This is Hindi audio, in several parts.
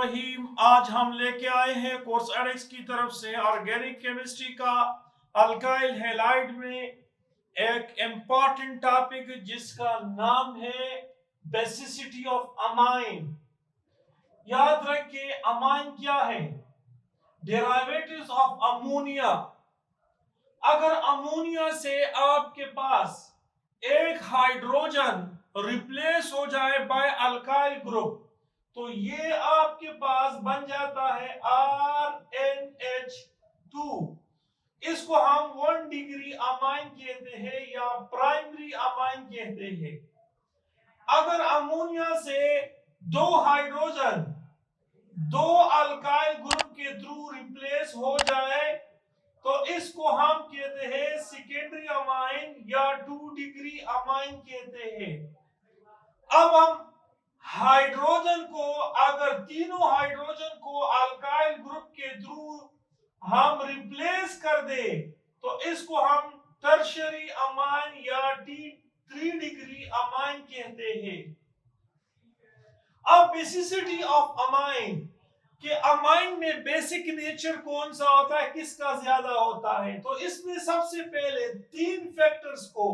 रहीम। आज हम लेके आए हैं कोर्स एडेक्स की तरफ से ऑर्गेनिक केमिस्ट्री का अल्काइल हैलाइड में एक इम्पॉर्टेंट टॉपिक जिसका नाम है बेसिसिटी ऑफ अमाइन। याद रखिए अमाइन क्या है? Derivatives of ammonia. अगर अमोनिया से आपके पास एक हाइड्रोजन रिप्लेस हो जाए बाय अल्काइल ग्रुप तो ये आपके पास बन जाता है RNH2। इसको हम 1 डिग्री अमाइन कहते हैं या प्राइमरी अमाइन कहते हैं। अगर अमोनिया से दो हाइड्रोजन दो अल्काइल ग्रुप के थ्रू रिप्लेस हो जाए तो इसको हम कहते हैं सेकेंडरी अमाइन या 2 डिग्री अमाइन कहते हैं। अब हम हाइड्रोजन को अगर तीनों हाइड्रोजन को अल्काइल ग्रुप के थ्रू हम रिप्लेस कर दे तो इसको हम टर्शियरी अमाइन या 3 डिग्री अमाइन कहते हैं। अब बेसिसिटी ऑफ अमाइन कि अमाइन में बेसिक नेचर कौन सा होता है, किसका ज्यादा होता है, तो इसमें सबसे पहले 3 फैक्टर्स को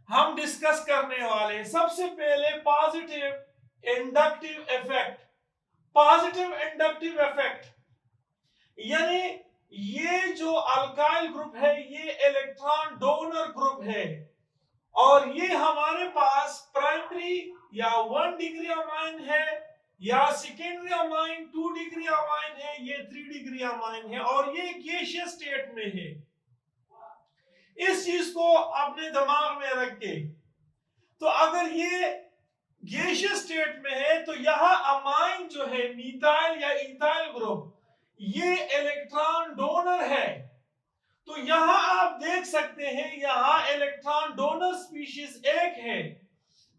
हम डिस्कस करने वाले हैं। सबसे पहले positive inductive effect. Positive inductive effect यानी ये जो अल्काइल ग्रुप है ये इलेक्ट्रॉन डोनर ग्रुप है और ये हमारे पास प्राइमरी या 1 डिग्री अमाइन है या सेकेंडरी अमाइन 2 डिग्री अमाइन है, ये 3 डिग्री अमाइन है और ये गैसियस स्टेट में है। इस चीज को अपने दिमाग में रखे। तो अगर ये गैसियस स्टेट में है तो यहां अमाइन जो है मीथाइल या इथाइल ग्रुप ये इलेक्ट्रॉन डोनर है। तो यहां आप देख सकते हैं यहां इलेक्ट्रॉन डोनर स्पीशीज एक है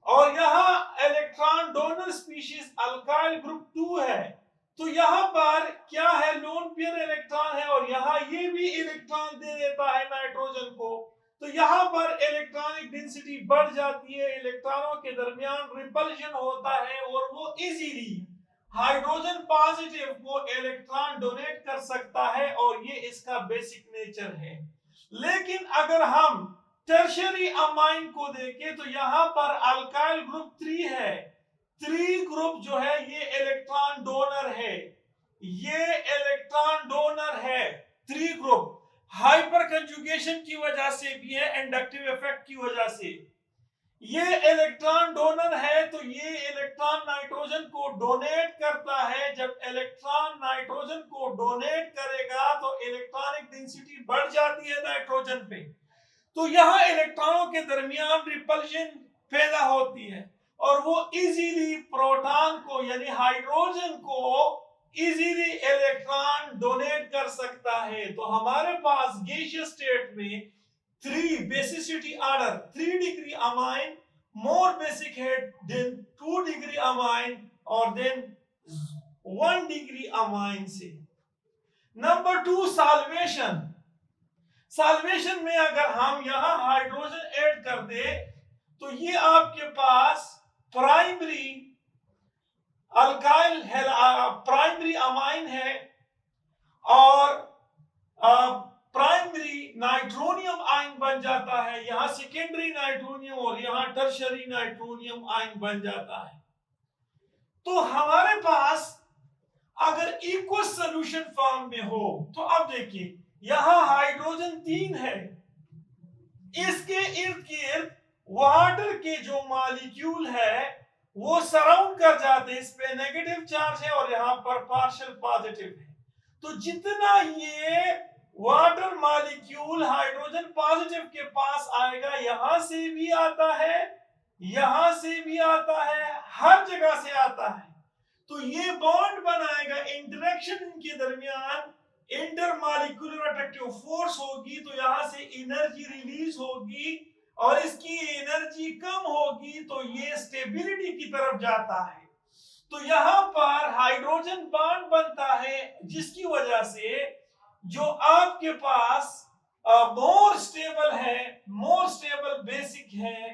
और यहां electron donor species alkyl group 2 है। तो यहां पर क्या है, लोन पेयर इलेक्ट्रॉन है और यहां ये भी इलेक्ट्रॉन दे देता है नाइट्रोजन को। तो यहां पर इलेक्ट्रॉनिक डेंसिटी बढ़ जाती है, इलेक्ट्रॉनों के दरमियान रिपल्शन होता है और वो इजीली हाइड्रोजन पॉजिटिव को इलेक्ट्रॉन डोनेट कर सकता है और ये इसका बेसिक नेचर है। लेकिन अगर हम टर्शियरी अमाइन को देखें तो यहां पर अल्काइल ग्रुप 3 है। 3 ग्रुप जो है ये इलेक्ट्रॉन डोनर है, ये इलेक्ट्रॉन डोनर है। 3 ग्रुप हाइपर कंजुगेशन की वजह से भी है, इंडक्टिव इफेक्ट की वजह से ये इलेक्ट्रॉन डोनर है। तो ये इलेक्ट्रॉन नाइट्रोजन को डोनेट करता है। जब इलेक्ट्रॉन नाइट्रोजन को डोनेट करेगा तो इलेक्ट्रॉनिक डेंसिटी बढ़ जाती है नाइट्रोजन पे, तो यहां इलेक्ट्रॉनों के दरमियान रिपल्शन पैदा होती है और वो इजीली प्रोटॉन को यानी हाइड्रोजन को इजीली इलेक्ट्रॉन डोनेट कर सकता है। तो हमारे पास गैसियस स्टेट में 3 बेसिसिटी ऑर्डर 3 डिग्री अमाइन मोर बेसिक है देन 2 डिग्री अमाइन और देन 1 डिग्री अमाइन से। Number 2 solvation. सॉल्वेशन में अगर हम यहां हाइड्रोजन ऐड कर दे तो ये आपके पास प्राइमरी अल्काइल प्राइमरी अमाइन है और प्राइमरी नाइट्रोनियम आयन बन जाता है। यहां सेकेंडरी नाइट्रोनियम और यहां टर्शियरी नाइट्रोनियम आयन बन जाता है। तो हमारे पास अगर इक्वस सॉल्यूशन फॉर्म में हो तो अब देखिए यहां हाइड्रोजन 3 है, इसके इर्द गिर्द वाटर के जो मॉलिक्यूल है वो सराउंड कर जाते हैं, इस पे नेगेटिव चार्ज है और यहां पर पार्शियल पॉजिटिव है। तो जितना ये वाटर मॉलिक्यूल हाइड्रोजन पॉजिटिव के पास आएगा, यहां से भी आता है, यहां से भी आता है, हर जगह से आता है। तो ये बॉन्ड बनाएगा, इंटरेक्शन इनके दरमियान इंटरमॉलिक्यूलर अट्रैक्टिव फोर्स होगी तो यहां से एनर्जी रिलीज होगी और इसकी एनर्जी कम होगी तो ये स्टेबिलिटी की तरफ जाता है। तो यहां पर हाइड्रोजन बॉन्ड बनता है जिसकी वजह से जो आपके पास मोर स्टेबल है, मोर स्टेबल बेसिक है,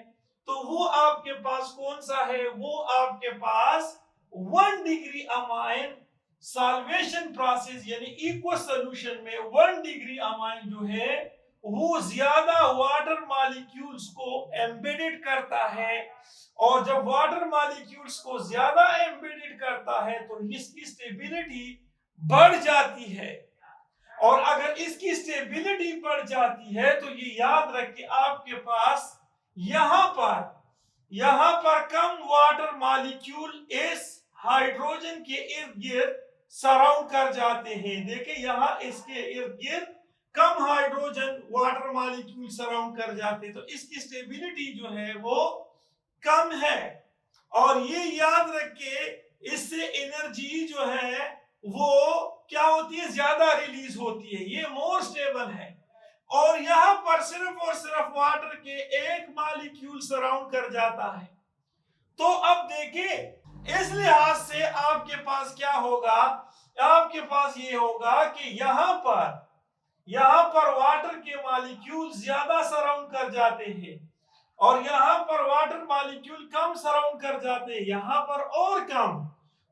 तो वो आपके पास कौन सा है, वो आपके पास 1 डिग्री अमाइन सॉल्वेशन प्रोसेस यानी इक्वस सॉल्यूशन में 1 डिग्री अमाइन जो है वो ज्यादा वाटर मॉलिक्यूल्स को एम्बेडेड करता है, और जब वाटर मॉलिक्यूल्स को ज्यादा एम्बेडेड करता है तो इसकी स्टेबिलिटी बढ़ जाती है। और अगर इसकी स्टेबिलिटी बढ़ जाती है तो ये याद रखिए आपके पास यहां पर कम वाटर मॉलिक्यूल इस हाइड्रोजन के इर्द गिर्द सराउंड कर जाते हैं। देखिए यहां इसके इर्द गिर्द कम हाइड्रोजन वाटर मॉलिक्यूल सराउंड कर जाते हैं, तो इसकी स्टेबिलिटी जो है वो कम है। और ये याद रखिए इससे एनर्जी जो है वो क्या होती है, ज्यादा रिलीज होती है, ये मोर स्टेबल है। और यहां पर सिर्फ और सिर्फ वाटर के एक मॉलिक्यूल सराउंड कर जाता है। तो अब देखिए इस लिहाज से आपके पास क्या होगा, आपके पास ये होगा कि यहां पर वाटर के मॉलिक्यूल ज्यादा सराउंड कर जाते हैं, और यहां पर वाटर मॉलिक्यूल कम सराउंड कर जाते हैं, यहां पर और कम।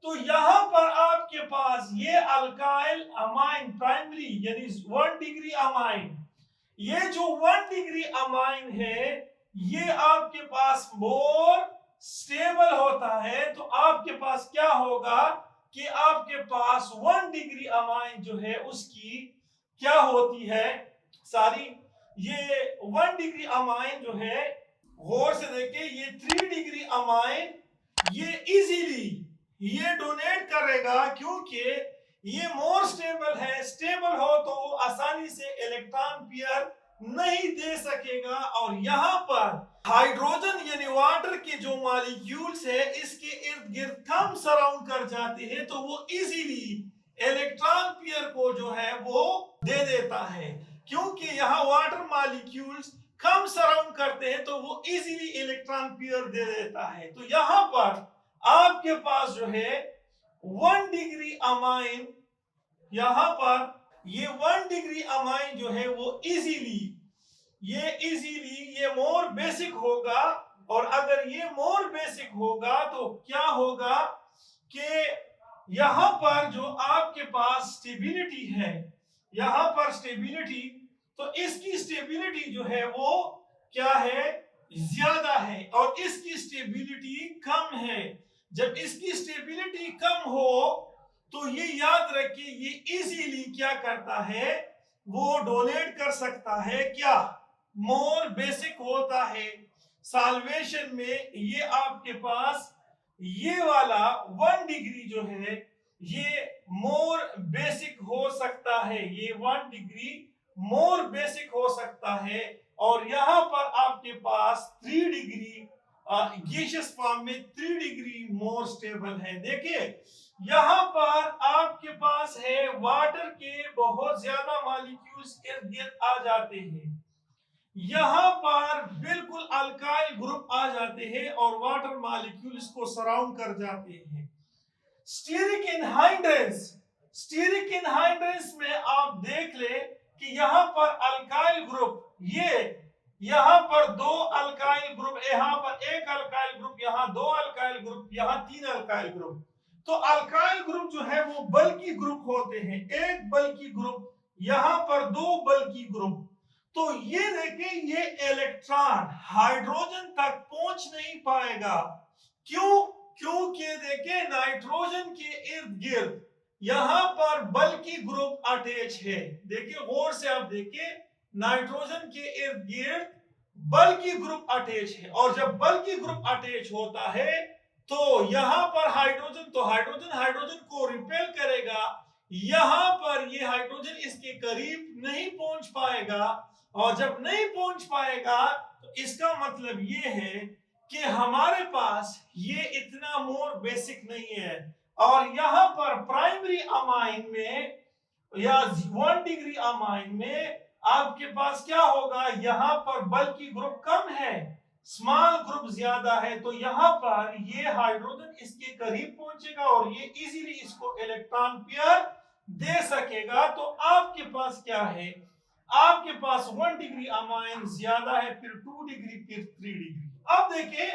तो यहां पर आपके पास ये अल्काइल अमाइन प्राइमरी यानी 1 डिग्री अमाइन, ये जो 1 डिग्री अमाइन है ये आपके पास मोर स्टेबल होता है। तो आपके पास क्या होगा कि आपके पास 1 डिग्री अमाइन जो है उसकी क्या होती है, सारी ये 1 डिग्री अमाइन जो है, गौर से देखिए ये 3 डिग्री अमाइन ये इजीली ये डोनेट करेगा, क्योंकि ये मोर स्टेबल है। स्टेबल हो तो आसानी से इलेक्ट्रॉन पेयर नहीं दे सकेगा। और यहां पर हाइड्रोजन यानी वाटर के जो मॉलिक्यूल्स है इसके इर्द गिर्द कम सराउंड कर जाते हैं, तो वो इजीली इलेक्ट्रॉन पेयर को जो है वो दे देता है। क्योंकि यहाँ वाटर मॉलिक्यूल्स कम सराउंड करते हैं तो वो इजीली इलेक्ट्रॉन पेयर दे देता है। तो यहां पर आपके पास जो है 1 डिग्री अमाइन, यहां पर ये 1 डिग्री अमाइन जो है वो इजीली ये मोर बेसिक होगा। और अगर ये मोर बेसिक होगा तो क्या होगा कि यहां पर जो आपके पास स्टेबिलिटी है, यहां पर स्टेबिलिटी, तो इसकी स्टेबिलिटी जो है वो क्या है, ज्यादा है, और इसकी स्टेबिलिटी कम है। जब इसकी स्टेबिलिटी कम हो तो ये याद रखिए ये इजीली क्या करता है, वो डोनेट कर सकता है, क्या मोर बेसिक होता है। सॉल्वेशन में ये आपके पास ये वाला 1 डिग्री जो है ये मोर बेसिक हो सकता है, ये 1 डिग्री मोर बेसिक हो सकता है। और यहां पर आपके पास 3 डिग्री गैसियस फॉर्म में 3 डिग्री मोर स्टेबल है। देखिए यहां पर आपके पास है वाटर के बहुत ज्यादा मॉलिक्यूल्स इर्द गिर्द आ जाते हैं, यहां पर बिल्कुल अल्काइल ग्रुप आ जाते हैं और वाटर मॉलिक्यूल्स को सराउंड कर जाते हैं। स्टीरिक इनहाइड्रेंस में आप देख ले कि यहां पर अल्काइल ग्रुप, ये यहां पर 2 अल्काइल ग्रुप, यहां पर 1 अल्काइल ग्रुप, यहां 2 अल्काइल ग्रुप, यहां 3 अल्काइल ग्रुप। तो अल्काइल ग्रुप जो है वो बल्की ग्रुप होते हैं, 1 बल्की ग्रुप, यहां पर 2 बल्की ग्रुप। तो ये देखिए ये इलेक्ट्रॉन हाइड्रोजन तक पहुंच नहीं पाएगा, क्यों, क्योंकि देखिए नाइट्रोजन के इर्द गिर्द यहां पर बल्की ग्रुप अटैच है। देखिए गौर से आप देखिए नाइट्रोजन के इर्द गिर्द बल्की ग्रुप अटैच है, और जब बल्की ग्रुप अटैच होता है तो यहां पर हाइड्रोजन, तो हाइड्रोजन को रिपेल करेगा, यहां पर ये हाइड्रोजन इसके करीब नहीं पहुंच पाएगा। और जब नहीं पहुंच पाएगा तो इसका मतलब ये है कि हमारे पास ये इतना मोर बेसिक नहीं है। और यहां पर प्राइमरी अमाइन में या 1 डिग्री अमाइन में आपके पास क्या होगा, यहां पर बल्कि ग्रुप कम है, स्मॉल ग्रुप ज्यादा है, तो यहां पर ये हाइड्रोजन इसके करीब पहुंचेगा और ये इजीली इसको इलेक्ट्रॉन पेयर दे सकेगा। तो आपके पास क्या है, आपके पास 1 डिग्री अमाइन ज्यादा है, फिर 2 डिग्री, फिर 3 डिग्री। अब देखिए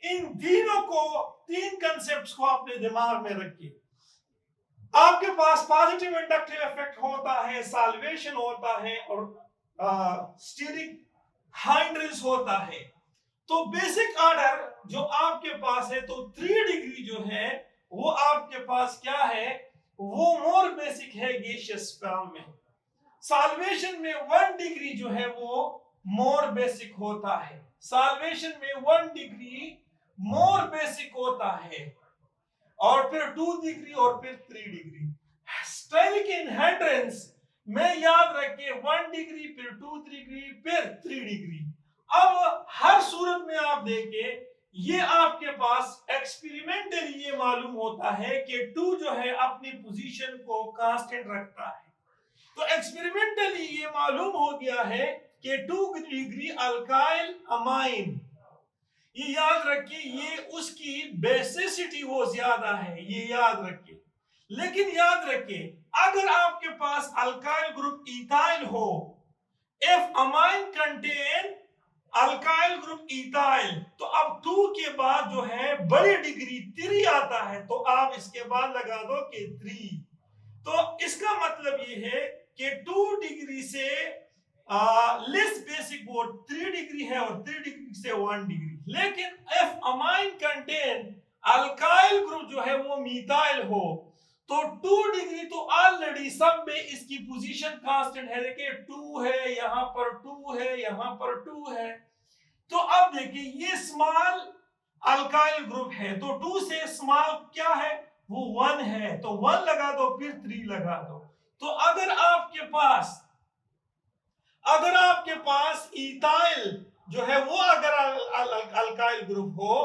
इन तीनों को, 3 कंसेप्ट्स को अपने दिमाग में रखिए। आपके पास पॉजिटिव इंडक्टिव इफेक्ट होता है, साल्वेशन होता है और स्टीरिक हाइंड्रेंस होता है। तो बेसिक ऑर्डर जो आपके पास है, तो 3 डिग्री जो है वो आपके पास क्या है, वो मोर बेसिक है गैसियस फॉर्म में। साल्वेशन में 1 डिग्री जो है वो मोर बेसिक होता है, साल्वेशन में 1 डिग्री मोर बेसिक होता है, और फिर 2 डिग्री और फिर 3 डिग्री। स्टेरिक इनहेंड्रेंस में याद रखिए 1 डिग्री फिर 2 डिग्री फिर 3 डिग्री। अब हर सूरत में आप देखें, ये आपके पास एक्सपेरिमेंटली ये मालूम होता है कि 2 जो है अपनी पोजीशन को कांस्टेंट रखता है। तो एक्सपेरिमेंटली ये मालूम हो गया है कि 2 डिग्री अल्काइल अमाइन, ये याद रखिए, ये उसकी बेसिसिटी वो ज्यादा है, ये याद रखिए। लेकिन याद रखिए, अगर आपके पास अल्काइल ग्रुप इथाइल हो, if amine contain alkyl group ethyl, तो अब 2 के बाद जो है बड़ी डिग्री 3 आता है, तो आप इसके बाद लगा दो कि 3। तो इसका मतलब ये है कि 2 डिग्री से लेस बेसिक वो 3 डिग्री है और 3 डिग्री से 1 डिग्री। लेकिन if amine contain alkyl group जो है वो मीथाइल हो, तो 2 डिग्री तो ऑलरेडी सब में इसकी पोजीशन कांस्टेंट है। देखिए 2 है, यहां पर 2 है, यहां पर 2 है। तो अब देखिए ये स्मॉल अल्काइल ग्रुप है, तो 2 से स्मॉल क्या है, वो 1 है, तो 1 लगा दो फिर 3 लगा दो। तो अगर आपके पास इथाइल जो है वो अगर अल्काइल ग्रुप हो,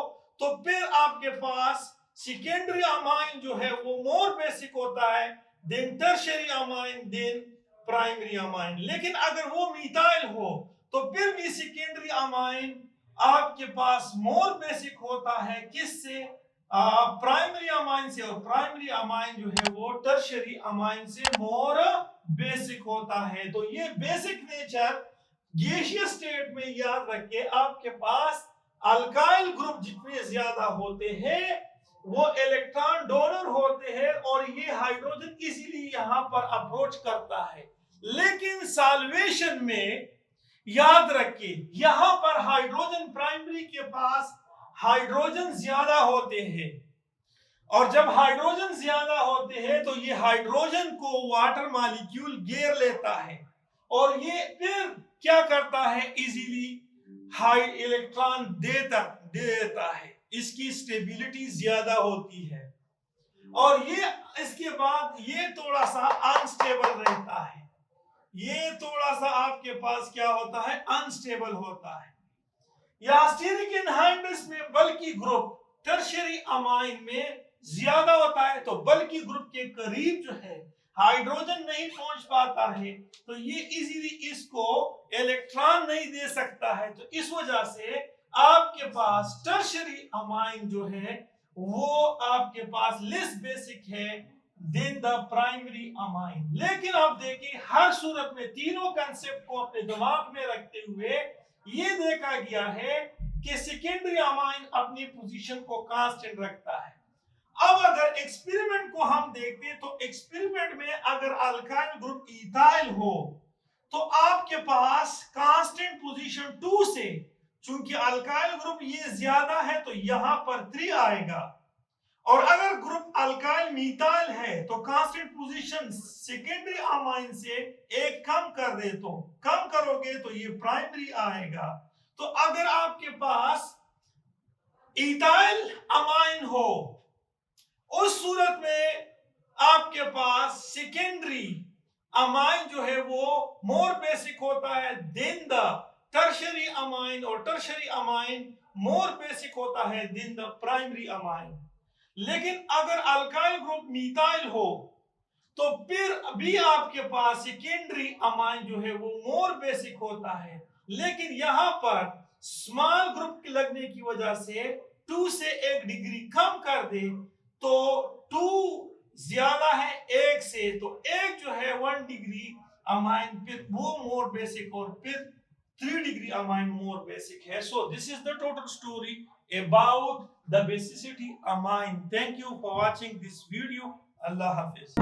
तो फिर आपके पास सेकेंडरी अमाइन जो है वो मोर बेसिक होता है then tertiary amine then primary amine. लेकिन अगर वो मीथाइल हो तो फिर भी सेकेंडरी अमाइन आपके पास मोर बेसिक होता है, किससे, प्राइमरी अमाइन से, और प्राइमरी अमाइन जो है वो टर्शियरी अमाइन से मोर बेसिक होता है। तो ये बेसिक नेचर गैसियस स्टेट में याद रखिए, आपके पास अल्काइल ग्रुप जितने ज्यादा होते हैं वो इलेक्ट्रॉन डोनर होते हैं और ये हाइड्रोजन इजीली यहां पर अप्रोच करता है। लेकिन सॉल्वेशन में याद रखिए, यहां पर हाइड्रोजन प्राइमरी के पास हाइड्रोजन ज्यादा होते हैं, और जब हाइड्रोजन ज्यादा होते हैं तो ये हाइड्रोजन को वाटर मॉलिक्यूल घेर लेता है और ये फिर क्या करता है, इजीली हाई इलेक्ट्रॉन देता है, इसकी स्टेबिलिटी ज्यादा होती है, और ये इसके बाद ये थोड़ा सा अनस्टेबल रहता है, ये थोड़ा सा आपके पास क्या होता है, अनस्टेबल होता है। या स्टीरिक एनहाइड्रेंस में बल्कि ग्रुप टर्शियरी अमाइन में ज्यादा होता है, तो बल्कि ग्रुप के करीब जो है हाइड्रोजन नहीं पहुंच पाता है, तो ये इजीली इसको इलेक्ट्रॉन नहीं दे सकता है। तो इस वजह से आपके पास टर्शियरी अमाइन जो है वो आपके पास लेस बेसिक है देन द प्राइमरी अमाइन। लेकिन आप देखिए हर सूरत में तीनों कंसेप्ट को अपने दिमाग में रखते हुए ये देखा गया है कि सेकेंडरी अमाइन अपनी पोजीशन को कांस्टेंट रखता है। अब अगर एक्सपेरिमेंट को हम देखते हैं, तो एक्सपेरिमेंट में अगर अल्काइल ग्रुप इथाइल हो तो आपके पास कांस्टेंट पोजीशन 2 से, चूंकि अल्काइल ग्रुप ये ज्यादा है तो यहां पर 3 आएगा, और अगर ग्रुप अल्काइल मीथाइल है तो कांस्टेंट पोजीशन सेकेंडरी अमाइन से एक कम कर दे, तो कम करोगे तो ये प्राइमरी आएगा। तो अगर आपके पास इथाइल अमाइन हो, उस सूरत में आपके पास सेकेंडरी अमाइन जो है वो मोर बेसिक होता है देन द टर्शियरी अमाइन, और टर्शियरी अमाइन मोर बेसिक होता है देन द प्राइमरी अमाइन। लेकिन अगर अल्काइल ग्रुप मीथाइल हो तो फिर भी आपके पास सेकेंडरी अमाइन जो है वो मोर बेसिक होता है, लेकिन यहां पर स्मॉल ग्रुप लगने की वजह से 2 से 1 डिग्री कम कर दे, तो 2 ज्यादा है 1 से, तो 1 जो है 1 डिग्री अमाइन फिर वो मोर बेसिक, और फिर 3 डिग्री अमाइन मोर बेसिक है। So this is the total story about the basicity amine. Thank you for watching this video. Allah Hafiz.